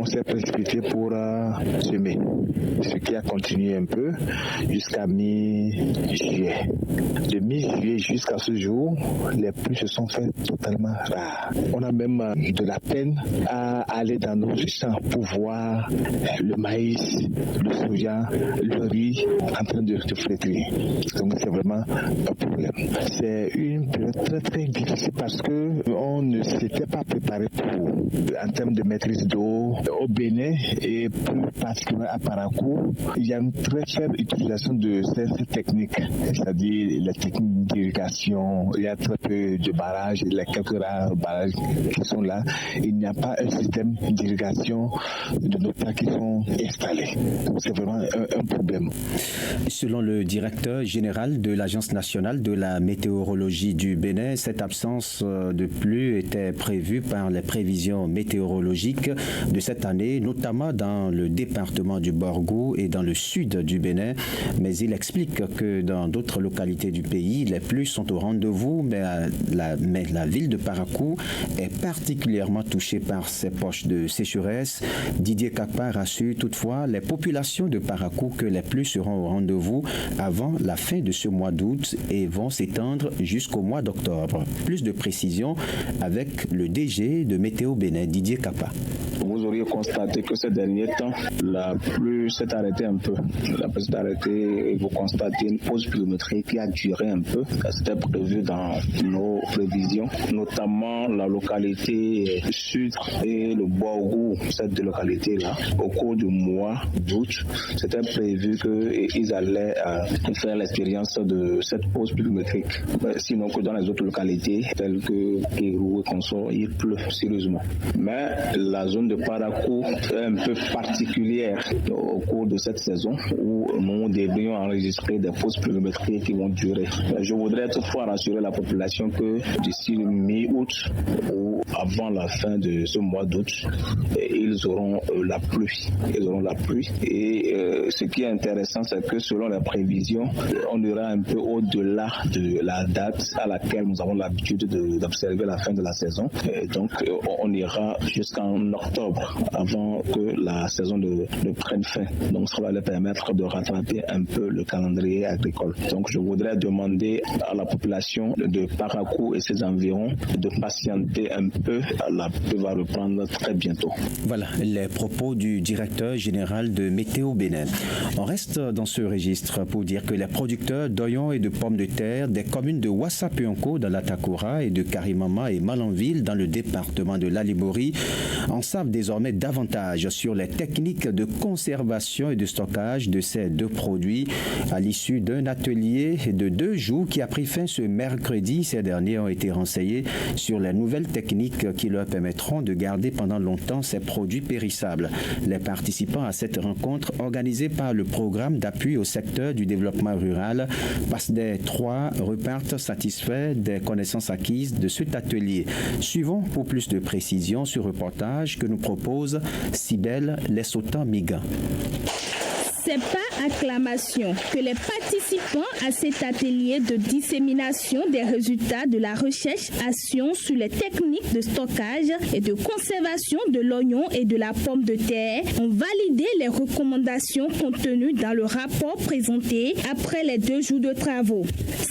on s'est précipité pour semer, ce qui a continué un peu jusqu'à mi-juillet. De mi-juillet jusqu'à ce jour, les pluies se sont fait totalement rares. On a même de la peine à aller dans nos champs pour voir le maïs, le soja, le riz en train de flétrir. Donc c'est vraiment un problème. C'est une période très très difficile parce que on ne s'était pas préparé pour, en termes de maîtrise d'eau au Bénin et plus particulièrement à Parakou. Il y a une très faible utilisation de ces techniques, c'est-à-dire les techniques d'irrigation. Il y a très peu de barrages, les quelques rares barrages qui sont là. Il n'y a pas un système d'irrigation de nos terres qui sont installés. Donc c'est vraiment un problème. Selon le directeur général de l'Agence nationale de la météorologie du Bénin, cette absence de pluie était prévue par les prévisions météorologiques de cette année, notamment dans le département du Borgou et dans le sud du Bénin. Mais il explique que dans d'autres localités du pays, les pluies sont au rendez-vous, mais la ville de Parakou est particulièrement touchée par ces poches de sécheresse. Didier Kapa rassure toutefois les populations de Parakou que les pluies seront au rendez-vous avant la fin de ce mois d'août et vont s'étendre jusqu'au mois d'octobre. Plus de précisions avec le DG de Météo Bénin, Didier Kapa. Vous auriez constaté que ces derniers temps, la pluie s'est arrêtée un peu. La pluie s'est arrêtée et vous constatez une pause pluviométrique qui a duré un peu. C'était prévu dans nos prévisions, notamment la localité sud et le Borgou, ces deux localités-là. Au cours du mois d'août, c'était prévu qu'ils allaient faire l'expérience de cette pause pluviométrique. Sinon que dans les autres localités, telles que Kérou et Consort, il pleut sérieusement. Mais la zone de Parakou est un peu particulière au cours de cette saison où nous devrions enregistrer des fausses pluviométries qui vont durer. Je voudrais toutefois rassurer la population que d'ici le mi-août ou avant la fin de ce mois d'août, ils auront la pluie. Ils auront la pluie. Et ce qui est intéressant, c'est que selon les prévisions, on ira un peu au-delà de la date à laquelle nous avons l'habitude d'observer la fin de la saison. Et donc, on ira jusqu'en octobre avant que la saison ne prenne fin. Donc ça va leur permettre de rattraper un peu le calendrier agricole. Donc je voudrais demander à la population de Parakou et ses environs de patienter un peu. La pluie va reprendre très bientôt. Voilà les propos du directeur général de Météo Bénin. On reste dans ce registre pour dire que les producteurs d'oignons et de pommes de terre des communes de Ouassa-Pionko dans la Takura et de Karimama et Malanville dans le département de l'Alibori en savent désormais davantage sur les techniques de conservation et de stockage de ces deux produits à l'issue d'un atelier de 2 jours qui a pris fin ce mercredi. Ces derniers ont été renseignés sur les nouvelles techniques qui leur permettront de garder pendant longtemps ces produits périssables. Les participants à cette rencontre organisée par le programme d'appui au secteur du développement rural PASDER 3 repartent satisfaits des connaissances acquises de cet atelier. Suivons pour plus de précisions ce reportage que nous propose Cybèle Lesota-Miga. C'est par acclamation que les participants à cet atelier de dissémination des résultats de la recherche action sur les techniques de stockage et de conservation de l'oignon et de la pomme de terre ont validé les recommandations contenues dans le rapport présenté après les 2 jours de travaux.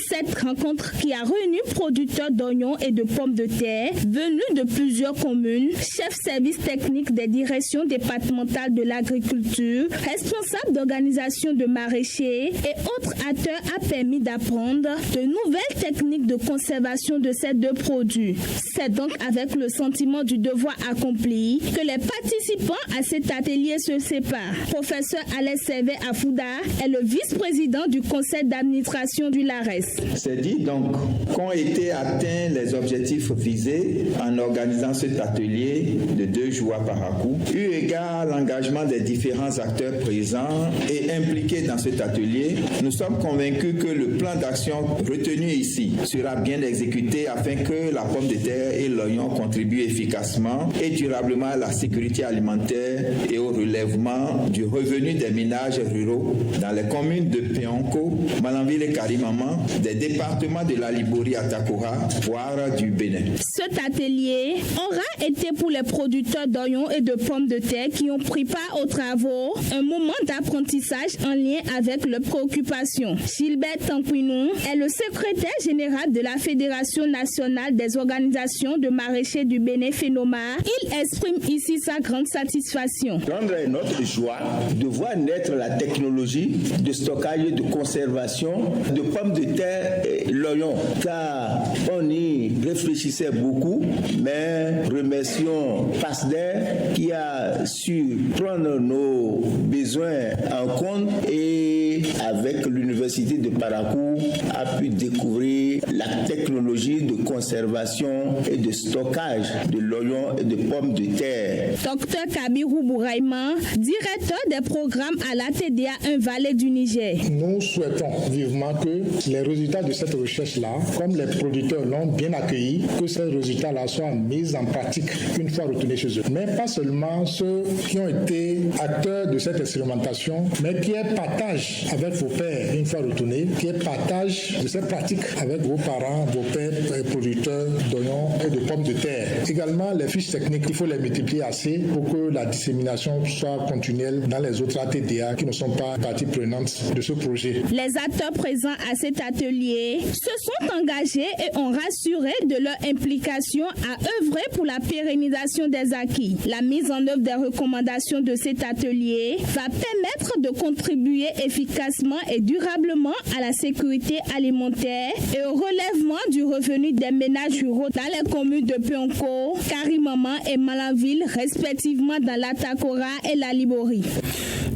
Cette rencontre qui a réuni producteurs d'oignons et de pommes de terre venus de plusieurs communes, chefs services techniques des directions départementales de l'agriculture, responsables d'organisations de maraîchers et autres acteurs a permis d'apprendre de nouvelles techniques de conservation de ces 2 produits. C'est donc avec le sentiment du devoir accompli que les participants à cet atelier se séparent. Professeur Alex Servet Afouda est le vice-président du conseil d'administration du LARES. C'est dit donc qu'ont été atteints les objectifs visés en organisant cet atelier de 2 jours à Parakou, eu égard à l'engagement des différents acteurs présents et impliqués dans cet atelier. Nous sommes convaincus que le plan d'action retenu ici sera bien exécuté afin que la pomme de terre et l'oignon contribuent efficacement et durablement à la sécurité alimentaire et au relèvement prélèvement du revenu des ménages ruraux dans les communes de Péonko, Malanville et Karimaman, des départements de la Libori à Takora, voire du Bénin. Cet atelier aura été pour les producteurs d'oignons et de pommes de terre qui ont pris part aux travaux un moment d'apprentissage en lien avec leurs préoccupations. Gilbert Tanquinou est le secrétaire général de la Fédération nationale des organisations de maraîchers du Bénin FENOMA. Il exprime ici sa grande satisfaction. Grande est notre joie de voir naître la technologie de stockage et de conservation de pommes de terre et l'oignon, car on y réfléchissait beaucoup, mais remercions PASDER qui a su prendre nos besoins en compte et avec l'université de Parakou a pu découvrir la technologie de conservation et de stockage de l'oignon et de pommes de terre. Dr Kabirou Bouraïman, directeur des programmes à l'ATDA 1 Vallée du Niger. Nous souhaitons vivement que les résultats de cette recherche-là, comme les producteurs l'ont bien accueilli, que ces résultats-là soient mis en pratique une fois retournés chez eux. Mais pas seulement ceux qui ont été acteurs de cette expérimentation, mais qui est partage avec vos pairs une fois retournés, qui est partage de cette pratique avec vos parents, vos pairs producteurs d'oignons et de pommes de terre. Également, les fiches techniques, il faut les multiplier assez pour que la dissémination soit continuelle dans les autres ATDA qui ne sont pas partie prenante de ce projet. Les acteurs présents à cet atelier se sont engagés et ont rassuré de leur implication à œuvrer pour la pérennisation des acquis. La mise en œuvre des recommandations de cet atelier va permettre de contribuer efficacement et durablement à la sécurité alimentaire et au relèvement du revenu des ménages ruraux dans les communes de Péonko, Karimaman et Malanville, respectivement dans la Takora et la Libori.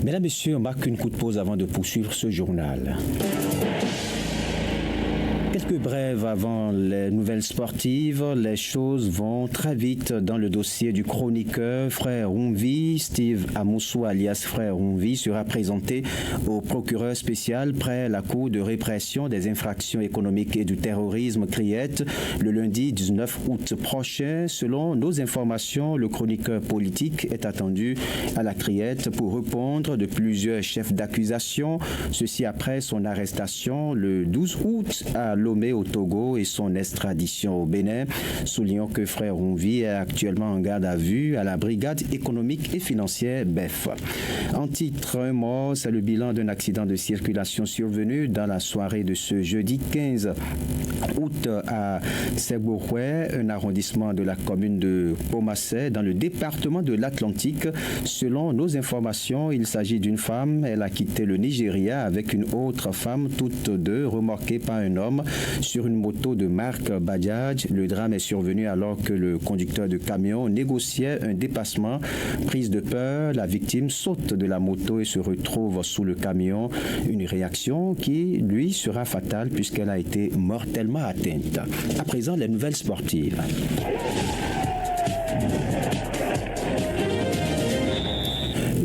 Mesdames, Messieurs, on marque une coup de pause avant de poursuivre ce journal. Quelques brèves avant les nouvelles sportives. Les choses vont très vite dans le dossier du chroniqueur Frère Rumvi. Steve Amoussou, alias Frère Rumvi, sera présenté au procureur spécial près la Cour de répression des infractions économiques et du terrorisme CRIET le lundi 19 août prochain. Selon nos informations, le chroniqueur politique est attendu à la CRIET pour répondre de plusieurs chefs d'accusation. Ceci après son arrestation le 12 août à Lomé au Togo et son extradition au Bénin. Soulignons que Frère Rumvi est actuellement en garde à vue à la brigade économique et financière BEF. En titre, un mort, c'est le bilan d'un accident de circulation survenu dans la soirée de ce jeudi 15 août à Ségouroué, un arrondissement de la commune de Pomassé dans le département de l'Atlantique. Selon nos informations, il s'agit d'une femme. Elle a quitté le Nigeria avec une autre femme, toutes deux remorquées par un homme sur une moto de marque Bajaj. Le drame est survenu alors que le conducteur de camion négociait un dépassement. Prise de peur, la victime saute de la moto et se retrouve sous le camion. Une réaction qui, lui, sera fatale puisqu'elle a été mortellement atteinte. À présent, les nouvelles sportives.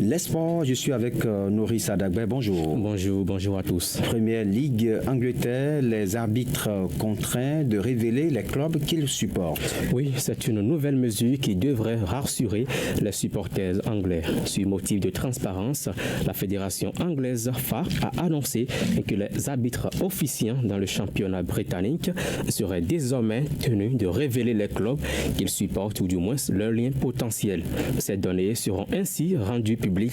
Les sports, je suis avec Nourrice Adagbe. Bonjour. Bonjour à tous. Première Ligue Angleterre, les arbitres contraints de révéler les clubs qu'ils supportent. Oui, c'est une nouvelle mesure qui devrait rassurer les supporters anglais. Sur motif de transparence, la fédération anglaise FA a annoncé que les arbitres officiants dans le championnat britannique seraient désormais tenus de révéler les clubs qu'ils supportent ou du moins leurs liens potentiels. Ces données seront ainsi rendues publiques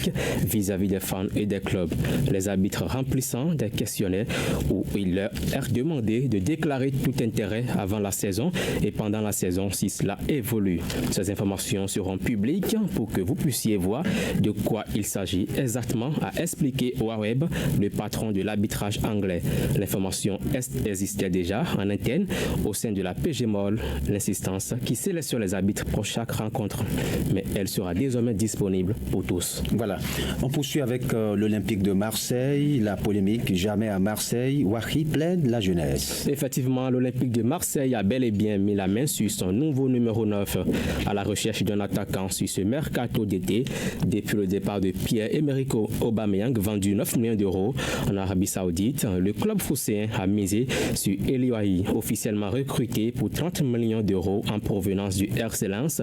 vis-à-vis des fans et des clubs. Les arbitres remplissant des questionnaires où il leur est demandé de déclarer tout intérêt avant la saison et pendant la saison si cela évolue. Ces informations seront publiques pour que vous puissiez voir de quoi il s'agit exactement, a expliqué Waweb, le patron de l'arbitrage anglais. L'information existait déjà en interne au sein de la PGMOL, l'insistance qui sélectionne les arbitres pour chaque rencontre, mais elle sera désormais disponible pour tous. Voilà. On poursuit avec l'Olympique de Marseille. La polémique, jamais à Marseille. Wahi plaide la jeunesse. Effectivement, l'Olympique de Marseille a bel et bien mis la main sur son nouveau numéro 9 à la recherche d'un attaquant sur ce mercato d'été. Depuis le départ de Pierre-Emerick Aubameyang, vendu 9 millions d'euros en Arabie Saoudite, le club phocéen a misé sur Eli Wahi, officiellement recruté pour 30 millions d'euros en provenance du RC Lens.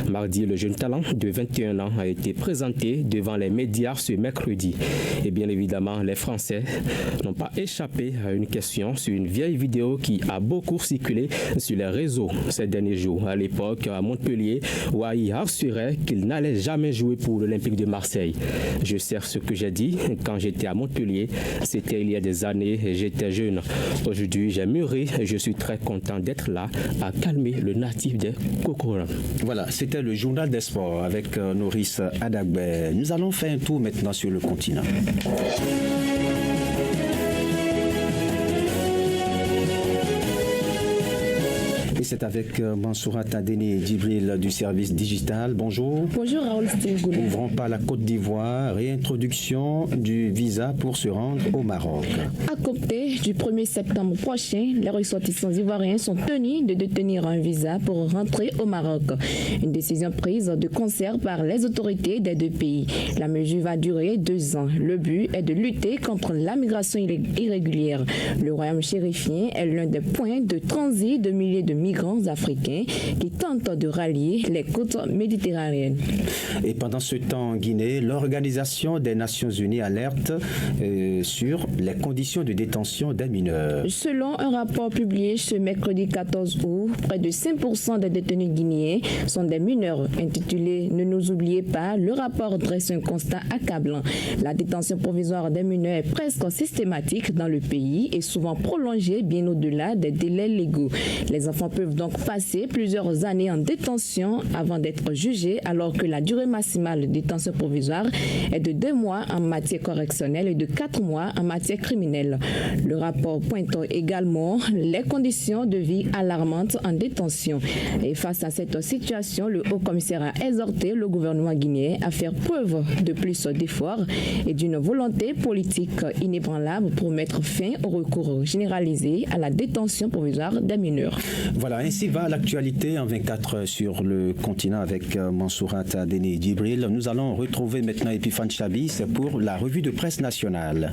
Mardi, le jeune talent de 21 ans a été présenté devant les médias ce mercredi. Et bien évidemment, les Français n'ont pas échappé à une question sur une vieille vidéo qui a beaucoup circulé sur les réseaux ces derniers jours. À l'époque, à Montpellier, Wai assurait qu'il n'allait jamais jouer pour l'Olympique de Marseille. Je sais ce que j'ai dit quand j'étais à Montpellier. C'était il y a des années et j'étais jeune. Aujourd'hui, j'ai mûri et je suis très content d'être là à calmer le natif des Cocoras. Voilà, c'était le journal des sports avec Noris Adagbe. Nous allons faire un tour maintenant sur le continent. Et c'est avec Mansourat Adene Djibril du service digital. Bonjour. Bonjour Raoul Stilgoulé. Ouvrons par la Côte d'Ivoire, réintroduction du visa pour se rendre au Maroc. À compter du 1er septembre prochain, les ressortissants ivoiriens sont tenus de détenir un visa pour rentrer au Maroc. Une décision prise de concert par les autorités des deux pays. La mesure va durer 2 ans. Le but est de lutter contre la migration irrégulière. Le royaume chérifien est l'un des points de transit de milliers de migrants africains qui tentent de rallier les côtes méditerranéennes. Et pendant ce temps en Guinée, l'Organisation des Nations Unies alerte sur les conditions de détention des mineurs. Selon un rapport publié ce mercredi 14 août, près de 5% des détenus guinéens sont des mineurs. Intitulé « Ne nous oubliez pas », le rapport dresse un constat accablant. La détention provisoire des mineurs est presque systématique dans le pays et souvent prolongée bien au-delà des délais légaux. Les enfants peuvent donc passer plusieurs années en détention avant d'être jugés, alors que la durée maximale de détention provisoire est de 2 mois en matière correctionnelle et de 4 mois en matière criminelle. Le rapport pointe également les conditions de vie alarmantes en détention. Et face à cette situation, le Haut-Commissaire a exhorté le gouvernement guinéen à faire preuve de plus d'efforts et d'une volonté politique inébranlable pour mettre fin au recours généralisé à la détention provisoire des mineurs. Voilà, ainsi va l'actualité en 24 heures sur le continent avec Mansourat Adene Djibril. Nous allons retrouver maintenant Epiphane Chabi, c'est pour la revue de presse nationale.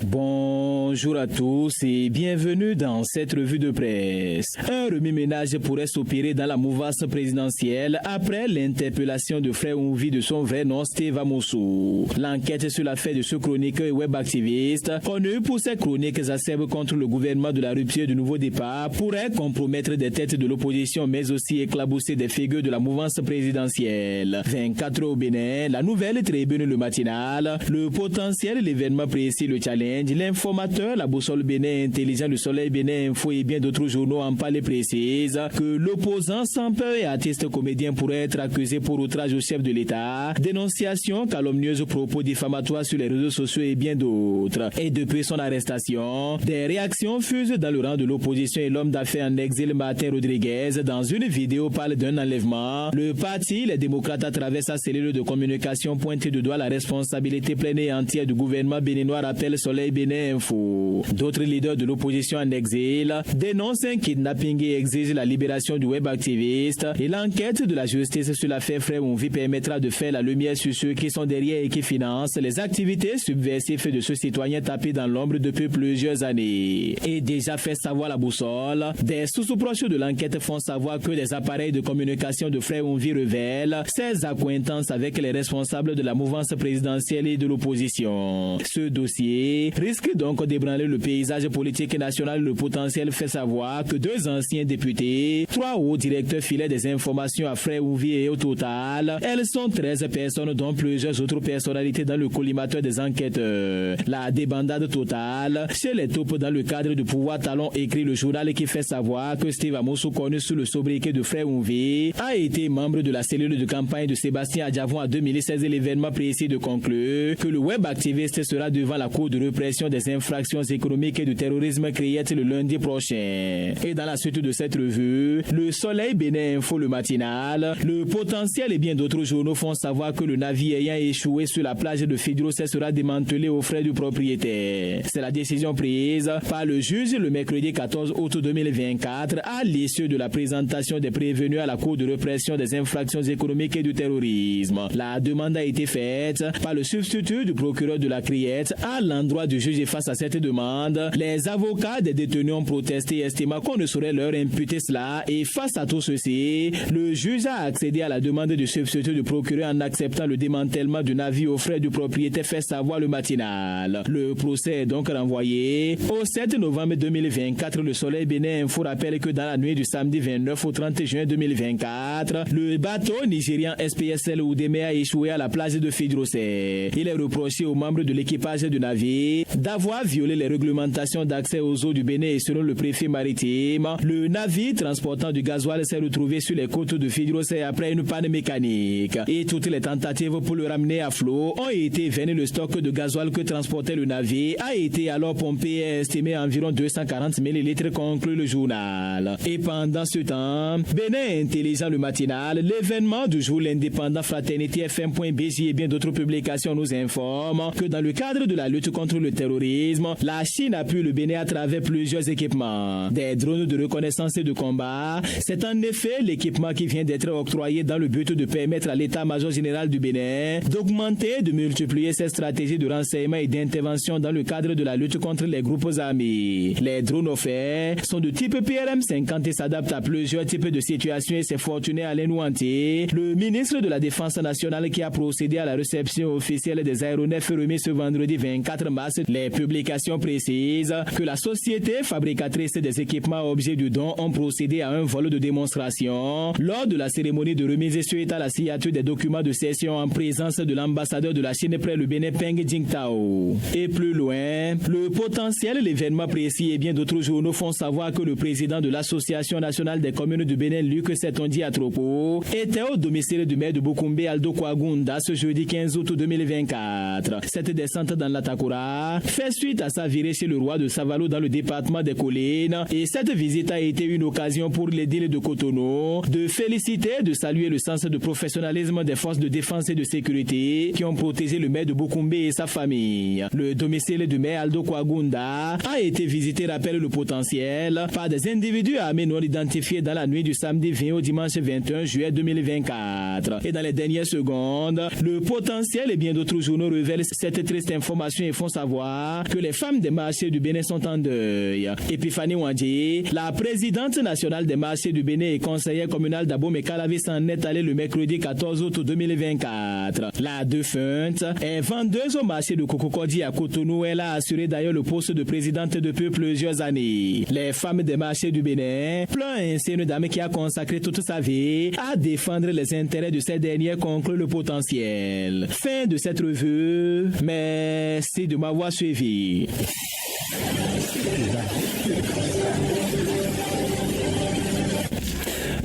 Bonjour à tous et bienvenue dans cette revue de presse. Un remue-ménage pourrait s'opérer dans la mouvance présidentielle après l'interpellation de Frère Ouvi de son vrai nom Steve Amosu. L'enquête sur l'affaire de ce chroniqueur et web activiste, connu pour ses chroniques acerbes contre le gouvernement de la rupture du nouveau départ, pourrait compromettre des têtes de l'opposition mais aussi éclabousser des figures de la mouvance présidentielle. 24 heures au Bénin, la nouvelle tribune le matinal, le potentiel, l'événement précis, le challenge, l'informateur, la boussole Bénin intelligent, le soleil Bénin info et bien d'autres journaux en parlent et précisent que l'opposant sans peur et artiste comédien pourrait être accusé pour outrage au chef de l'État, dénonciation calomnieuse, propos diffamatoires sur les réseaux sociaux et bien d'autres. Et depuis son arrestation, des réactions fusent dans le rang de l'opposition et l'homme d'affaires en exil Martin Rodriguez dans une vidéo parle d'un enlèvement. Le parti, les démocrates à travers sa cellule de communication pointe du doigt la responsabilité pleine et entière du gouvernement béninois, rappelle Soleil Bénin Info. D'autres leaders de l'opposition en exil dénoncent un kidnapping et exigent la libération du web activiste et l'enquête de la justice sur l'affaire Frère Ouvi permettra de faire la lumière sur ceux qui sont derrière et qui financent les activités subversives de ce citoyen tapé dans l'ombre depuis plusieurs années. Et déjà fait savoir la boussole, des sources proches de l'enquête font savoir que des appareils de communication de Frère Ouvi révèlent ses accointances avec les responsables de la mouvance présidentielle et de l'opposition. Ce dossier risque donc d'ébranler le paysage politique national. Le potentiel fait savoir que 2 anciens députés, 3 hauts directeurs filaient des informations à Frère Ouvi et au total, elles sont 13 personnes dont plusieurs autres personnalités dans le collimateur des enquêteurs. La débandade totale chez les taupes dans le cadre du pouvoir talon, écrit le journal qui fait savoir que Steve Amosu, connu sous le sobriquet de Frère Ouvi, a été membre de la cellule de campagne de Sébastien Adjavon en 2016 et l'événement précis de conclure que le web activiste sera devant la Cour de répression des infractions économiques et du terrorisme créée le lundi prochain. Et dans la suite de cette revue, le Soleil Bénin Info le matinal, le potentiel et bien d'autres journaux font savoir que le navire ayant échoué sur la plage de Fidro sera démantelé aux frais du propriétaire. C'est la décision prise par le juge le mercredi 14 août 2024 à l'issue de la présentation des prévenus à la Cour de répression des infractions économiques et du terrorisme. La demande a été faite par le substitut du procureur de la Criette à l'endroit du juge face à cette demande, les avocats des détenus ont protesté et estimant qu'on ne saurait leur imputer cela. Et face à tout ceci, le juge a accédé à la demande de substitut du procureur en acceptant le démantèlement du navire aux frais du propriétaire, fait savoir le matinal. Le procès est donc renvoyé au 7 novembre 2024. Le Soleil Bénin Info rappelle que dans la nuit du samedi 29 au 30 juin 2024, le bateau nigérian SPSL Oudémé a échoué à la plage de Fidrosé. Il est reproché aux membres de l'équipage du navire d'avoir violé les réglementations d'accès aux eaux du Bénin et selon le préfet maritime, le navire transportant du gasoil s'est retrouvé sur les côtes de Fidrosé après une panne mécanique. Et toutes les tentatives pour le ramener à flot ont été vaines. Le stock de gasoil que transportait le navire a été alors pompé et estimé à environ 240 millilitres, conclut le journal. Et pendant ce temps, Bénin Intelligent le matinal, l'événement du jour, l'indépendant Fraternité FM.bj et bien d'autres publications nous informent que dans le cadre de la lutte contre le terrorisme, la Chine appuie le Bénin à travers plusieurs équipements. Des drones de reconnaissance et de combat, c'est en effet l'équipement qui vient d'être octroyé dans le but de permettre à l'état-major général du Bénin d'augmenter et de multiplier ses stratégies de renseignement et d'intervention dans le cadre de la lutte contre les groupes armés. Les drones offerts sont de type PRM-50 et s'adaptent à plusieurs types de situations et c'est fortuné Alain Ouanté, le ministre de la Défense nationale, qui a procédé à la réception officielle des aéronefs remis ce vendredi 24 mars. Les publications précisent que la société fabricatrice des équipements objets du don ont procédé à un vol de démonstration lors de la cérémonie de remise suite à la signature des documents de cession en présence de l'ambassadeur de la Chine près le Bénin, Peng Jingtao. Et plus loin, le potentiel, l'événement précis et bien d'autres journaux font savoir que le président de l'Association nationale des communes du Bénin, Luc Setondi Atropo, était au domicile du maire de Bokoumbe, Aldo Kwagunda, ce jeudi 15 août 2024. Cette descente dans l'Atakura fait suite à sa virée chez le roi de Savalo dans le département des Collines, et cette visite a été une occasion pour l'édile de Cotonou de féliciter et de saluer le sens de professionnalisme des forces de défense et de sécurité qui ont protégé le maire de Bokoumbe et sa famille. Le domicile du maire Aldo Kwagunda a été visité, rappelle le potentiel, par des individus armés non identifiés dans la nuit du samedi 20 au dimanche 21 juillet 2024. Et dans les dernières secondes, le potentiel et bien d'autres journaux révèlent cette triste information et font savoir que les femmes des marchés du Bénin sont en deuil. Epiphanie Ouandji, la présidente nationale des marchés du Bénin et conseillère communale d'Abomey-Calavi, s'en est allée le mercredi 14 août 2024. La défunte est vendeuse au marché de Kokokodi à Cotonou. Elle a assuré d'ailleurs le poste de présidente depuis plusieurs années. Les femmes des marchés du Bénin plaignent ainsi une dame qui a consacré toute sa vie à défendre les intérêts de ces dernières, conclut le potentiel. Fin de cette revue. Merci de m'avoir suivi.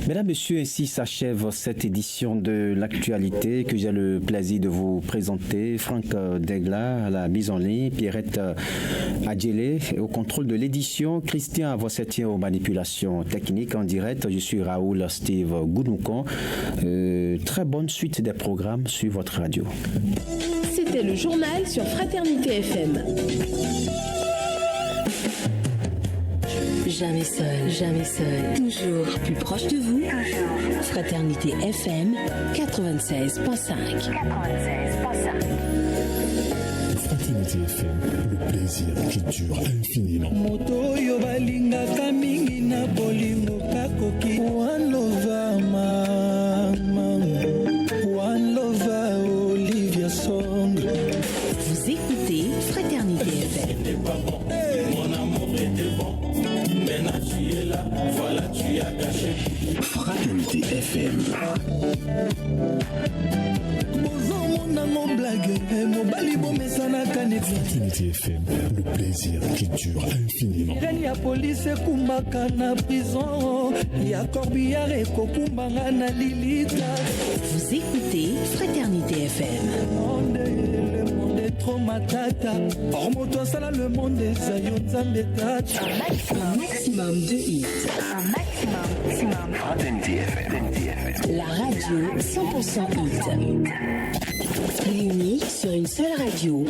Mesdames, Messieurs, ainsi s'achève cette édition de l'actualité que j'ai le plaisir de vous présenter. Franck Degla à la mise en ligne, Pierrette Adjelé au contrôle de l'édition, Christian Avossetien aux manipulations techniques en direct. Je suis Raoul Steve Gounoukan. Très bonne suite des programmes sur votre radio. C'était le journal sur Fraternité FM. Jamais seul, toujours plus proche de vous. Fraternité FM 96.5. Fraternité FM, le plaisir qui dure infiniment. Moto yo balingaka mingi na bolingo kakoki. One lover mama, one lover Olivia Song. Vous écoutez Fraternité FM. Mon amour était bon. Maintenant tu es là, voilà tu as gâché. Fraternité FM. Fraternité FM, le plaisir qui dure infiniment. Ya police kumbaka na prison, ya corbillard et kokumbanga na lilita. Vous écoutez Fraternité FM. Le monde est trop matata. Or moto sala le monde des ayon zambe tata. Un maximum de hits. Fraternité FM. La radio 100% hit. Réunis sur une seule radio.